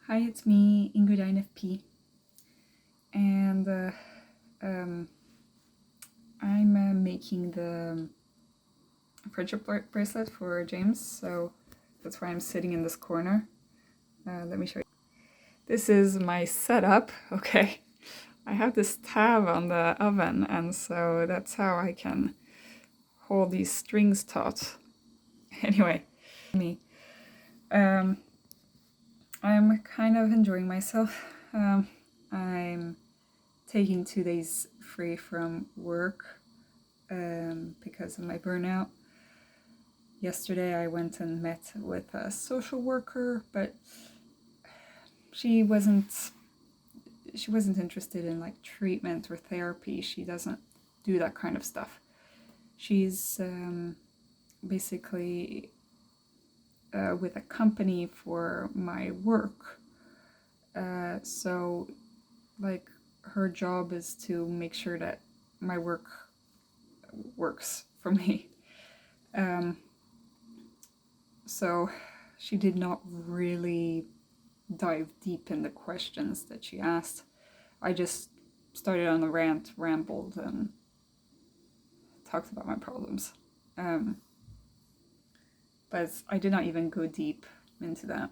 Hi, it's me, Ingrid INFP, and I'm making the friendship bracelet for James, so that's why I'm sitting in this corner. Let me show you. This is my setup, okay? I have this tab on the oven, and so that's how I can hold these strings taut. Anyway, me. I'm kind of enjoying myself. I'm taking 2 days free from work because of my burnout. Yesterday I went and met with a social worker, but she wasn't interested in like treatment or therapy. She doesn't do that kind of stuff. She's basically with a company for my work. So like her job is to make sure that my work works for me. So she did not really dive deep in the questions that she asked. I just started on a rant, rambled, and talked about my problems. But I did not even go deep into that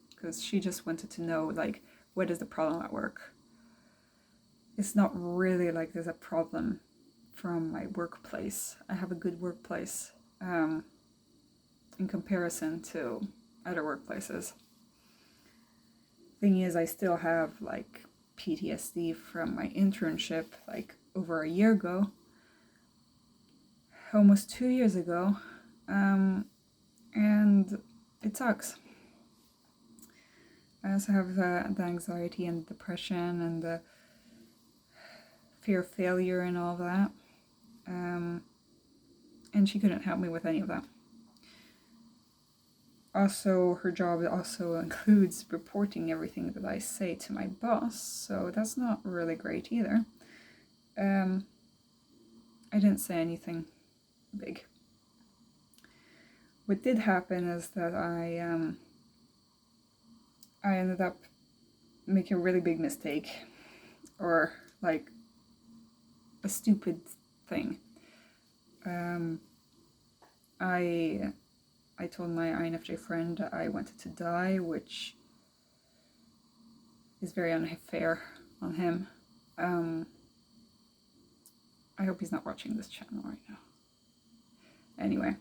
because she just wanted to know, like, what is the problem at work? It's not really like there's a problem from my workplace. I have a good workplace in comparison to other workplaces. Thing is, I still have like PTSD from my internship like over a year ago, almost 2 years ago, and it sucks. I also have the anxiety and depression and the fear of failure and all that, and she couldn't help me with any of that. Also, her job also includes reporting everything that I say to my boss, so that's not really great either. I didn't say anything big. What did happen is that I ended up making a really big mistake, or like a stupid thing. I told my INFJ friend that I wanted to die, which is very unfair on him. I hope he's not watching this channel right now. Anyway,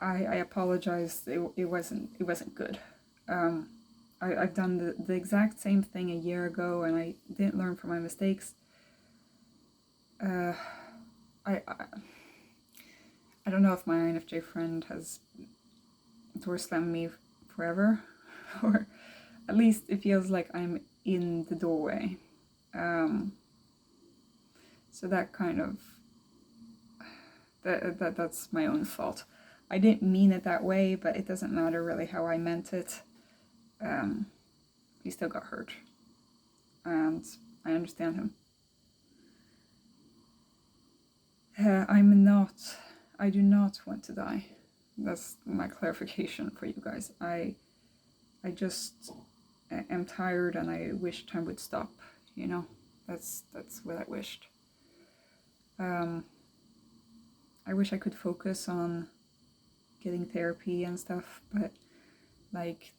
I apologized. It wasn't good. I've done the exact same thing a year ago, and I didn't learn from my mistakes. I don't know if my INFJ friend has door slammed me forever, or at least it feels like I'm in the doorway. So that kind of that's my own fault. I didn't mean it that way, but it doesn't matter really how I meant it. He still got hurt, and I understand him. I do not want to die. That's my clarification for you guys. I just am tired, and I wish time would stop. You know, that's what I wished. I wish I could focus on getting therapy and stuff, but like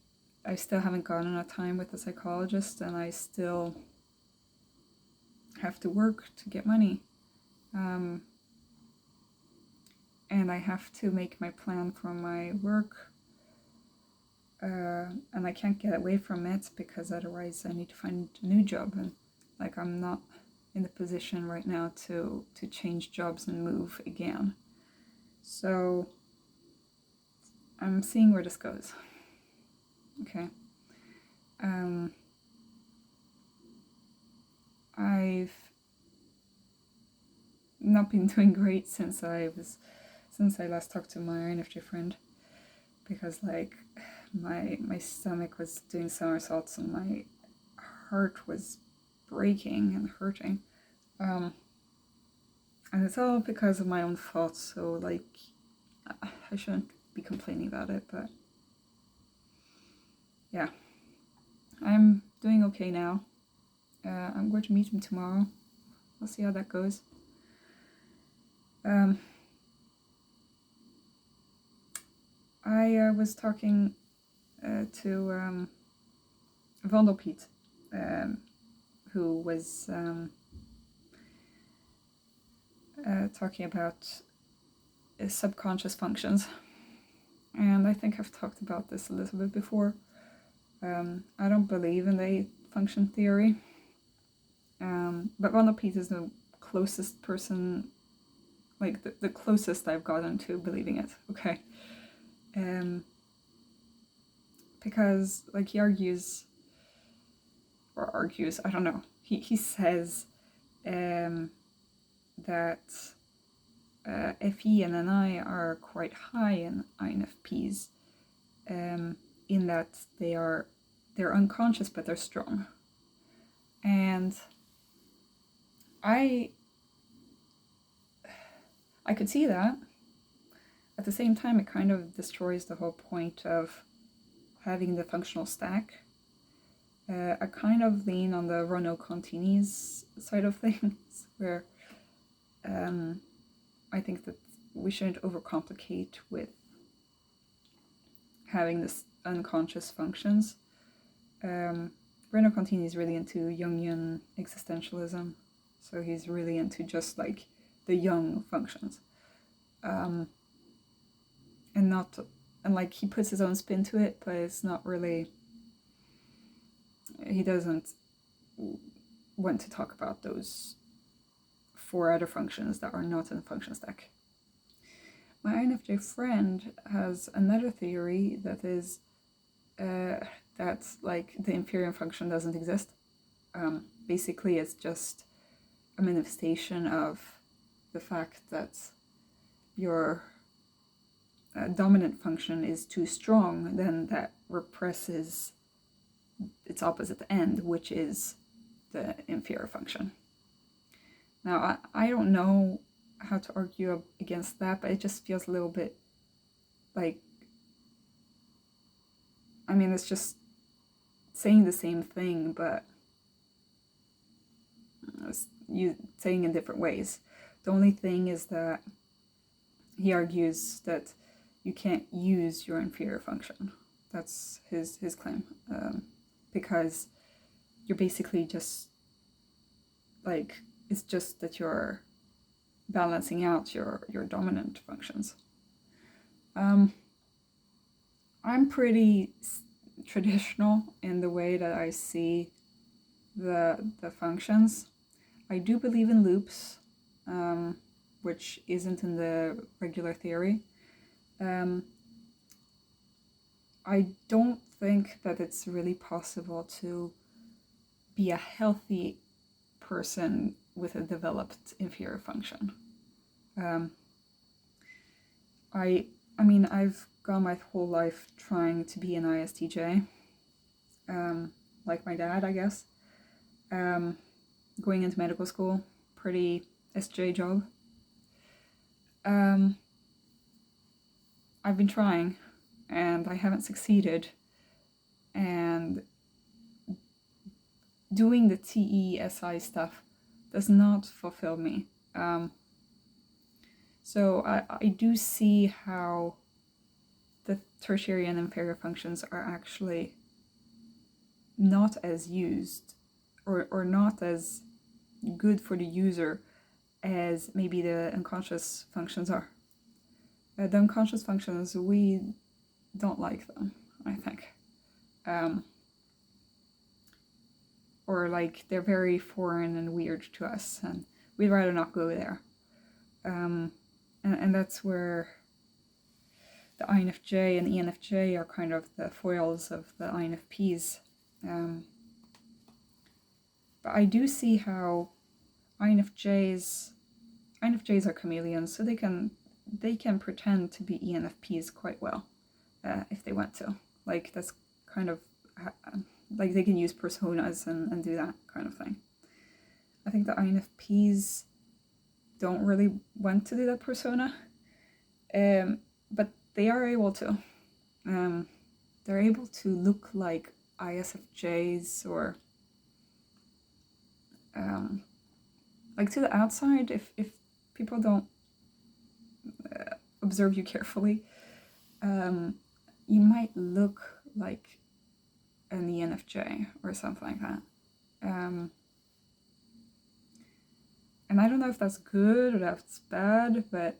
I still haven't gotten enough time with the psychologist, and I still have to work to get money. And I have to make my plan for my work, and I can't get away from it because otherwise I need to find a new job, and like I'm not in the position right now to change jobs and move again. So I'm seeing where this goes. Okay. I've not been doing great since I last talked to my INFJ friend, because like my stomach was doing somersaults and my heart was breaking and hurting, and it's all because of my own fault. So like I shouldn't be complaining about it, but yeah, I'm doing okay now. I'm going to meet him tomorrow. We'll see how that goes. I was talking to Vondelpiet, who was talking about subconscious functions, and I think I've talked about this a little bit before. I don't believe in the 8-function theory, but Vondelpiet is the closest person, like the closest I've gotten to believing it. Okay. Because like he argues, I don't know, he says that FE and NI are quite high in INFPs, in that they're unconscious but they're strong. And I could see that. At the same time, it kind of destroys the whole point of having the functional stack. I kind of lean on the Renault-Contini's side of things, where I think that we shouldn't overcomplicate with having this unconscious functions. Renault-Contini is really into Jungian existentialism, so he's really into just like the Jung functions, and like he puts his own spin to it, but it's not really. He doesn't want to talk about those 4 other functions that are not in the function stack. My INFJ friend has another theory that is that like the inferior function doesn't exist. Basically, it's just a manifestation of the fact that your dominant function is too strong, then that represses its opposite end, which is the inferior function. Now, I don't know how to argue against that, but it just feels a little bit like, I mean, it's just saying the same thing, but you saying in different ways. The only thing is that he argues that you can't use your inferior function. That's his claim, because you're basically just like, it's just that you're balancing out your dominant functions. I'm pretty traditional in the way that I see the functions. I do believe in loops, which isn't in the regular theory. I don't think that it's really possible to be a healthy person with a developed inferior function. I mean, I've gone my whole life trying to be an ISTJ, like my dad, I guess. Going into medical school, pretty SJ job. I've been trying, and I haven't succeeded. And doing the TESI stuff does not fulfill me. So I do see how the tertiary and inferior functions are actually not as used or not as good for the user as maybe the unconscious functions are. The unconscious functions, we don't like them, I think. Or like they're very foreign and weird to us, and we'd rather not go there. And that's where the INFJ and ENFJ are kind of the foils of the INFPs. But I do see how INFJs are chameleons, so they can pretend to be ENFPs quite well, if they want to. Like, that's kind of like they can use personas and do that kind of thing. I think the INFPs don't really want to do that persona, but they are able to. They're able to look like ISFJs or like to the outside, if people don't observe you carefully, you might look like an ENFJ or something like that. And I don't know if that's good or that's bad, but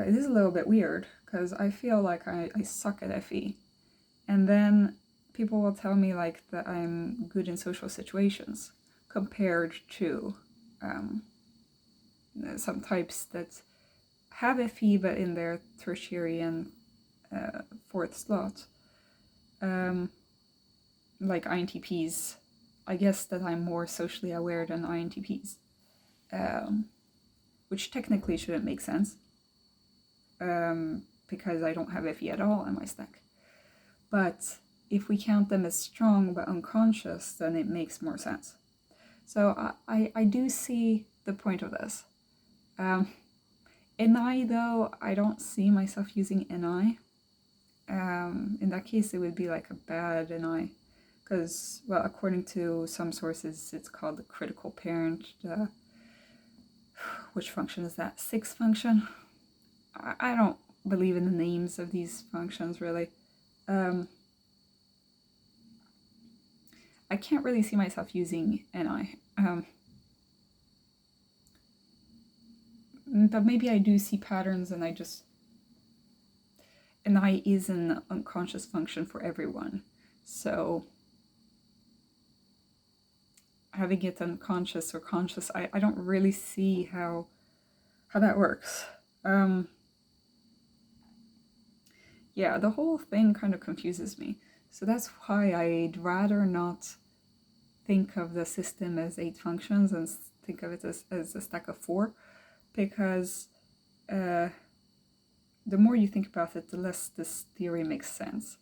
it is a little bit weird because I feel like I suck at FE. And then people will tell me like that I'm good in social situations compared to some types that have FE but in their tertiary and fourth slot. Like INTPs. I guess that I'm more socially aware than INTPs. Which technically shouldn't make sense. Because I don't have FE at all in my stack. But if we count them as strong but unconscious, then it makes more sense. So I do see the point of this. NI though, I don't see myself using NI. In that case, it would be like a bad NI. Because, well, according to some sources, it's called the critical parent. Which function is that? 6th function? I don't believe in the names of these functions, really. I can't really see myself using NI. But maybe I do see patterns and I just... NI is an unconscious function for everyone. So having it unconscious or conscious, I don't really see how that works. Yeah, the whole thing kind of confuses me. So that's why I'd rather not think of the system as 8 functions and think of it as a stack of 4, because the more you think about it, the less this theory makes sense.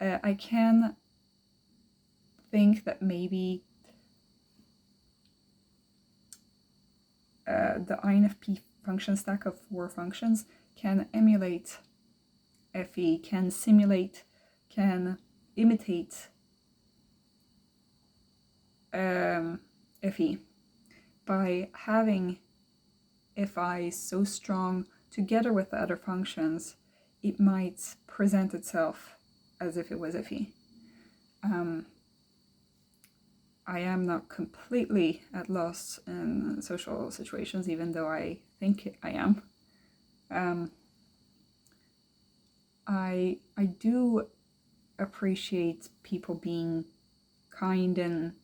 I can think that maybe the INFP function stack of 4 functions can emulate FE, can simulate, can imitate FE by having FI so strong together with the other functions, it might present itself as if it was FE. I am not completely at loss in social situations, even though I think I am. I do appreciate people being kind and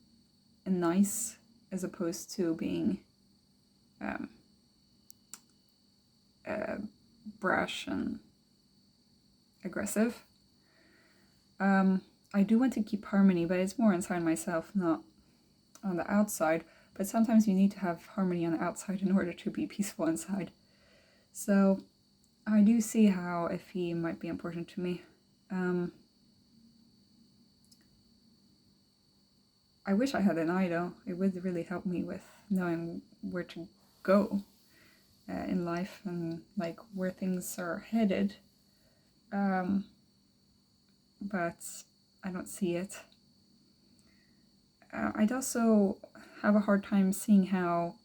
nice as opposed to being brash and aggressive. I do want to keep harmony, but it's more inside myself, not on the outside. But sometimes you need to have harmony on the outside in order to be peaceful inside. So I do see how FE might be important to me. I wish I had an eye though. It would really help me with knowing where to go in life and like where things are headed. But I don't see it. I'd also have a hard time seeing how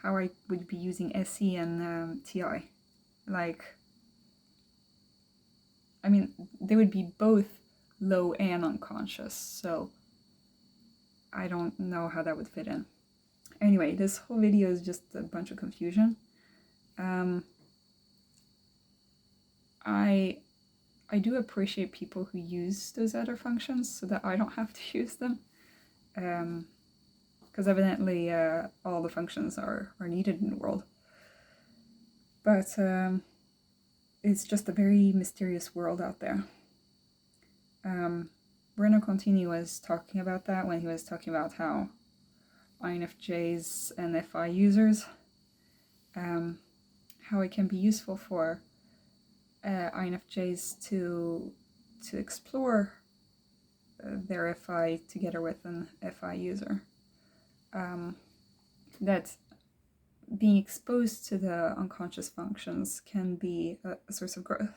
I would be using SE and TI. Like, I mean, they would be both low and unconscious, so I don't know how that would fit in. Anyway, this whole video is just a bunch of confusion. I do appreciate people who use those other functions so that I don't have to use them. Because evidently all the functions are needed in the world. But it's just a very mysterious world out there. Bruno Contini was talking about that when he was talking about how INFJs and FI users, how it can be useful for INFJs to explore their FI together with an FI user. That being exposed to the unconscious functions can be a source of growth.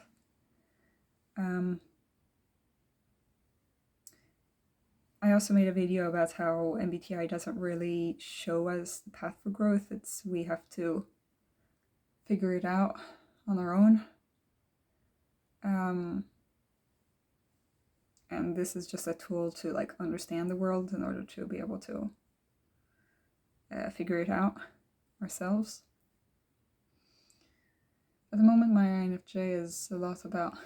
I also made a video about how MBTI doesn't really show us the path for growth. We have to figure it out on our own. And this is just a tool to like understand the world in order to be able to figure it out ourselves. At the moment, my INFJ is a lot about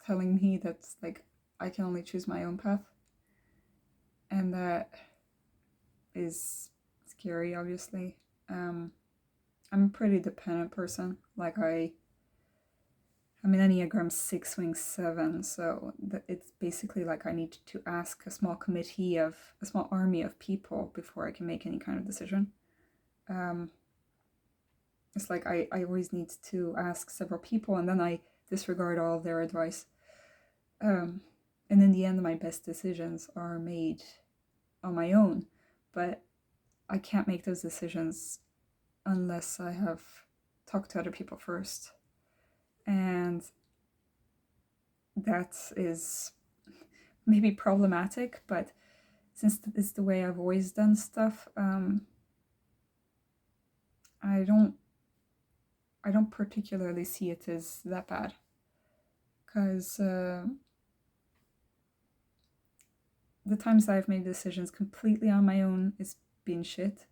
telling me that like I can only choose my own path, and that is scary, obviously. I'm a pretty dependent person. Like I'm an Enneagram 6 wing 7, so it's basically like I need to ask a small army of people before I can make any kind of decision. It's like I always need to ask several people, and then I disregard all of their advice. And in the end, my best decisions are made on my own, but I can't make those decisions unless I have talked to other people first. And that is maybe problematic, but since it's the way I've always done stuff, I don't particularly see it as that bad, because the times I've made decisions completely on my own, it's been shit,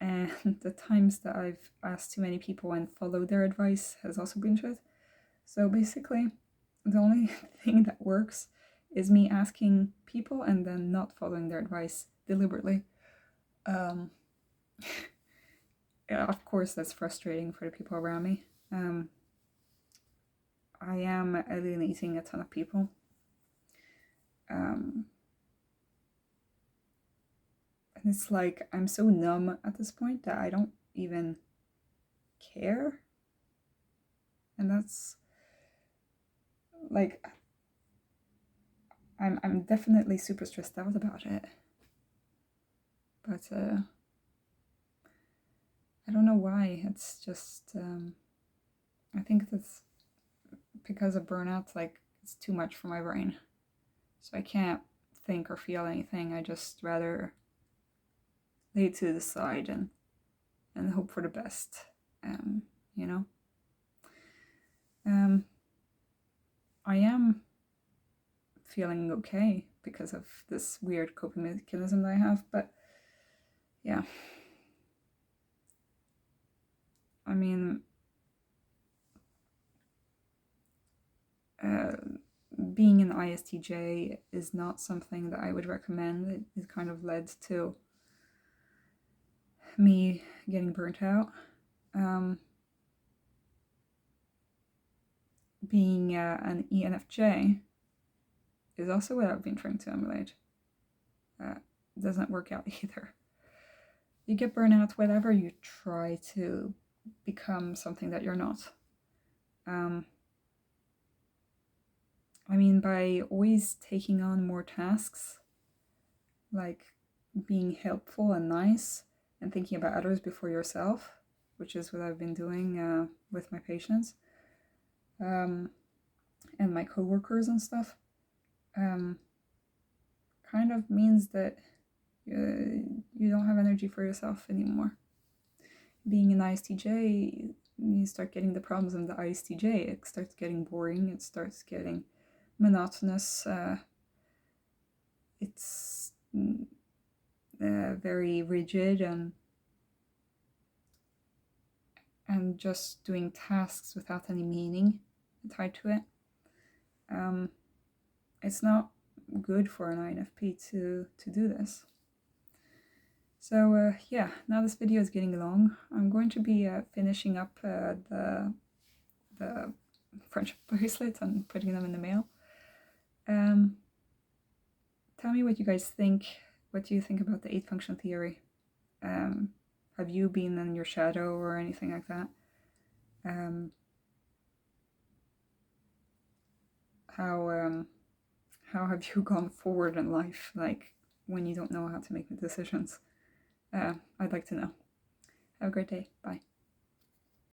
and the times that I've asked too many people and followed their advice has also been shit. So basically, the only thing that works is me asking people and then not following their advice deliberately. Yeah, of course, that's frustrating for the people around me. I am alienating a ton of people. And it's like I'm so numb at this point that I don't even care. And that's like I'm definitely super stressed out about it. But I don't know why. It's just I think that's because of burnout, like it's too much for my brain. So I can't think or feel anything. I just rather lay it to the side and hope for the best. You know? I am feeling okay because of this weird coping mechanism that I have, but yeah. I mean, being an ISTJ is not something that I would recommend. It kind of led to me getting burnt out. Being an ENFJ is also what I've been trying to emulate. Doesn't work out either. You get burnout whenever you try to become something that you're not. I mean, by always taking on more tasks, like being helpful and nice and thinking about others before yourself, which is what I've been doing with my patients and my coworkers and stuff, kind of means that you don't have energy for yourself anymore. Being an ISTJ, you start getting the problems of the ISTJ. It starts getting boring. It starts getting monotonous. It's very rigid and just doing tasks without any meaning tied to it. It's not good for an INFP to do this. So yeah, now this video is getting long. I'm going to be finishing up the friendship bracelet and putting them in the mail. Tell me what you guys think. What do you think about the 8-function theory? Have you been in your shadow or anything like that? How have you gone forward in life, like when you don't know how to make decisions? I'd like to know. Have a great day. Bye.